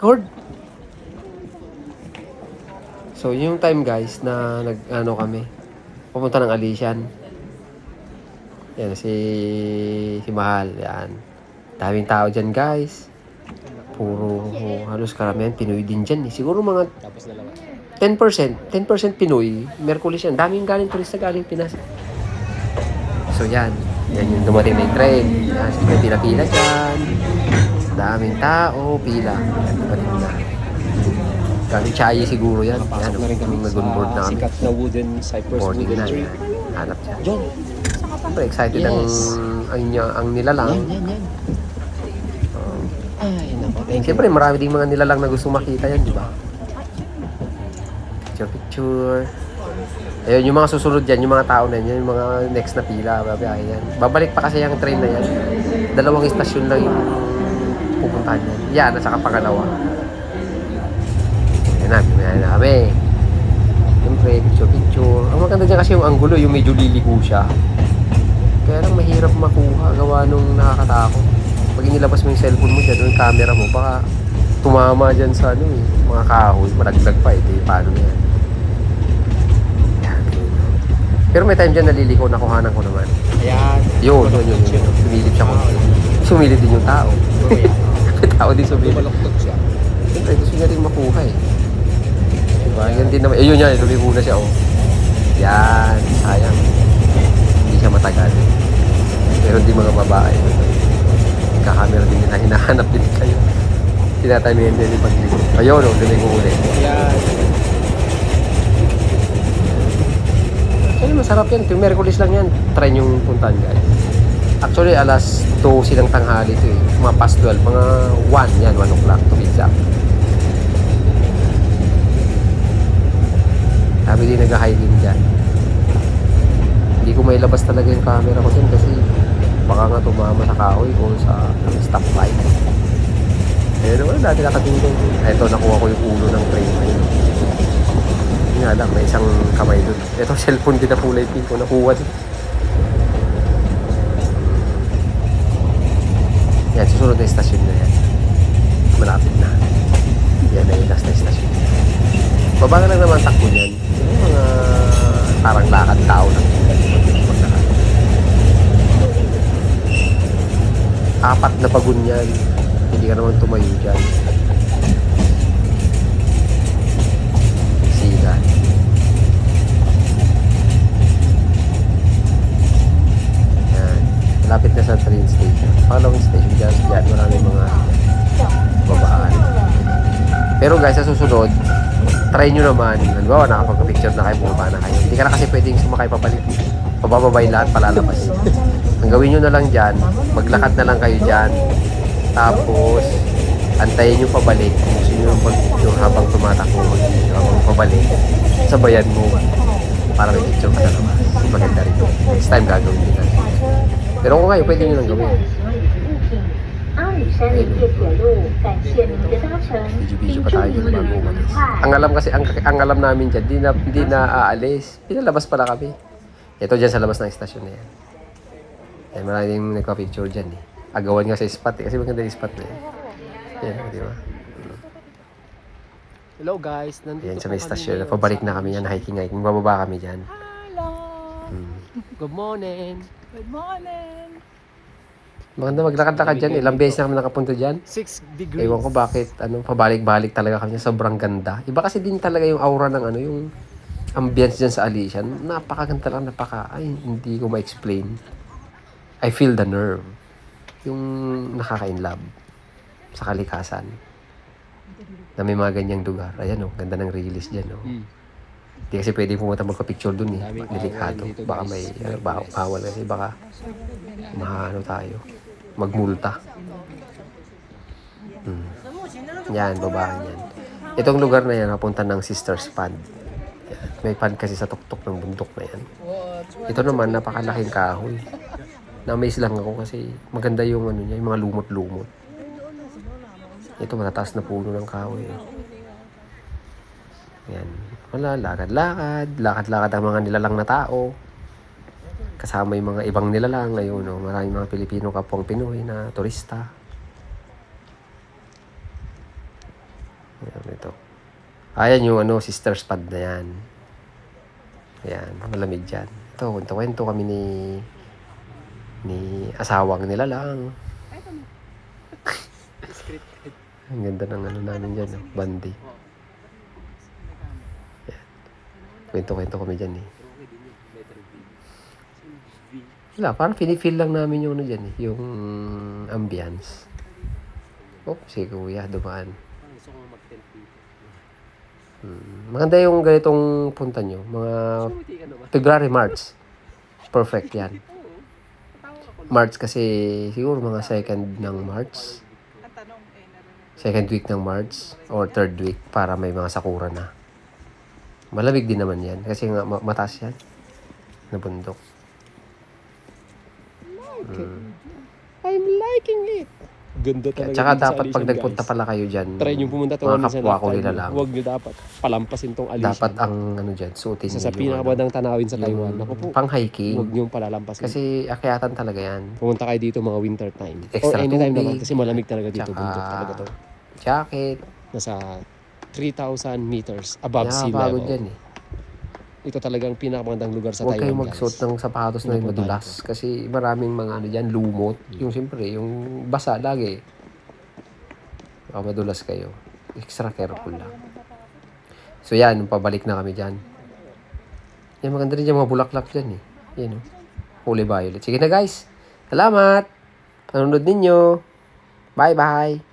Cord. So, yung time guys na nag-ano kami, pumunta ng Alisian. Yan, si Mahal. Yan. Daming tao dyan guys. Puro halos karamihan Pinoy din dyan. Siguro mga Tapos dalawa. 10%. 10% Pinoy. Merkulis yan. Daming galing turista galing Pinas. So yan. Yan yung dumating na yung train. Yan, siyempre pila-pila dyan. Daming tao, pila. Yan, dumating na. Galing Chayi siguro yan. Napasok na rin kami Nag-onboard na sa kami. sikat na Cypress Boarding wooden na tree. yan. Hanap dyan. John, Siyempre excited Yes. ang nilalang. yan. Ay, nako. Thank you. Siyempre marami ding mga nilalang na gusto makita yan, di ba? Picture. Ayun, yung mga susunod dyan, yung mga tao na yan, yung mga next na pila, babae yan. Babalik pa kasi yung train na yan. 2 istasyon lang yung pupuntahan yan. Yan, at saka pangalawa. Ayan na kami. Siyempre, picture. Ang maganda dyan kasi yung anggulo, yung medyo liliko siya. Kaya lang mahirap makuha, gawa nung nakakatakot. Pag inilabas mo yung cellphone mo dyan, yung camera mo, baka tumama dyan sa mga kahoy, malaglag pa, paano na yan. Pero may time dyan naliliko, nakuhanan ko naman. Ayan. Yun. Sumilip siya ko. Sumilip din yung tao. May tao din sumilip. Maluktot siya. Siyempre, gusto niya rin makuha eh. Diba? Yan din naman. Yun yan, lumiko na siya oh. Yan, sayang. Hindi siya matagal. Pero hindi mga babae. Kakamera din nila, hinahanap din kayo. Tinatamihan din yung pagliko. Ayun oh, lumiko ulit. Ayan. Actually, masarap yan. Yung Merkulis lang yan. Try yung puntahan, guys. Actually, alas 2 silang tanghali ito eh. Mga past 12. Mga 1 yan. 1 o'clock to be exact. Sabi din nag-hiking dyan. Hindi ko mailabas talaga yung camera ko dyan kasi baka nga tumama sa kahoy o sa stoplight. Eh, naman dati nakatingin. Eto, nakuha ko yung ulo ng train na yun. Nga lang, may isang kamay doon. Ito, cellphone din na kulay pink ko. Nakuha din. Yan, susunod na estasyon na yan. Malapit na. Yan na yung last na estasyon. Baba na lang naman takbo niyan. Yung mga parang lakad tao lang. Maglakad. 4 na bagun yan. Hindi ka naman tumayo dyan. Sila. Yan. Malapit na sa train station. Following station dyan. Diyan maraming mga babaan. Pero guys, sa susunod, try nyo naman. Halimbawa, nakapag-picture na kayo, bumaba na kayo. Hindi ka na kasi pwedeng sumakay pabalik. Pabababay lahat, palalabas. Ang gawin nyo na lang dyan, maglakad na lang kayo dyan. Tapos, antayin nyo pabalik. Kung gusto nyo mag-picture habang tumatakbo, habang pabalik, sabayan mo para may picture ka na naman. Maganda rin. Next time gagawin nyo na. Pero kung kayo, pwede nyo lang gawin. 阿里山林业铁路，感谢您的搭乘， Video 并 pa 祝 tayo 您 dyan 旅 bago 途愉 umalis. 快。 Ang alam kasi, ang alam namin dyan, hindi na aalis. Pinalabas pala kami. Ito dyan sa labas ng estasyon na yan. Yan, maraming nagpa-picture dyan eh. Agawan nga sa spot eh, kasi maganda yung spot na yan. Yan, di ba? Hello guys, nandito Yan sa po may kami estasyon. ngayon Pabalik sa na kami yan, hiking. Bababa kami dyan. Hello! Hmm. Good morning! Good morning! Maganda maglakad-lakad dyan. Ilang beses na kami nakapunta dyan. 6 degrees. Ewan ko bakit, pabalik-balik talaga kami. Sobrang ganda. Iba kasi din talaga yung aura ng yung ambience dyan sa Alisian. Napakaganda lang, ay, hindi ko ma-explain. I feel the nerve. Yung nakaka-inlove sa kalikasan. Na may mga ganyang lugar. Ayan oh, ganda ng release dyan oh. Hindi kasi pwede pumunta magpa-picture dun eh. Daming Delikado. bawal dito, Baka guys. may bawal kasi baka tayo. Magmulta. Yan, babaan yan. Itong lugar na yan, napunta ng Sisters Pond. Yan. May pond kasi sa tuktok ng bundok na yan. Ito naman, napakalaking kahoy. Na-amaze lang ako kasi maganda yung niya, yung mga lumot-lumot. Ito, matataas na puno ng kahoy. Yan. Wala, lakad-lakad ang mga nilalang na tao. Kasama yung mga ibang nilalang ngayon, no? Maraming mga Pilipino kapwang Pinoy na turista. Ayan, ito. Ayan yung ano, sister's pad na yan. Ayan, malamig dyan. Ito, kwento-kwento kami ni asawang nila lang. Ang ganda ng ano namin dyan, no? Bandi. Ayan. Kwento-kwento kami dyan eh. Wala, parang feel lang namin yung ano dyan eh, yung ambience. Oh, si Kuya, dumaan. Maganda yung ganitong punta nyo. Mga February, March. Perfect yan. March kasi siguro mga second ng March. Second week ng March or third week para may mga sakura na. Malamig din naman yan kasi nga mataas yan na bundok. I'm liking it. Ganda talaga. Tsaka dito sa dapat pag Alishan, nagpunta guys. pala kayo dyan, Try nyo pumunta to mga minsan kapwa ko lifetime. nila lang. Huwag nyo dapat palampasin tong Alishan. Dapat ang ano dyan, suotin Isa nyo sa yung pinakabandang tanawin sa Taiwan. Ako po, pang hiking. huwag nyo palalampasin. Kasi akyatan talaga yan. Pumunta kayo dito mga winter time. Extra Or anytime tubig. naman kasi malamig talaga dito. Tsaka Bundok talaga to. jacket. Nasa 3,000 meters above sea Nakakapagod level. yan eh. Ito talagang pinakamagandang lugar sa Huwag Taiwan, kayong magsuot ng sapatos na Pinupuntahan madulas. Kasi maraming mga ano dyan, lumot. Yung siyempre, yung basa lagi. Baka madulas kayo. Extra careful lang. So yan, pabalik na kami dyan. Yan, maganda rin yung mga bulaklak dyan eh. Yan o. Holy violet. Sige na guys. Salamat. Panunod ninyo. Bye-bye.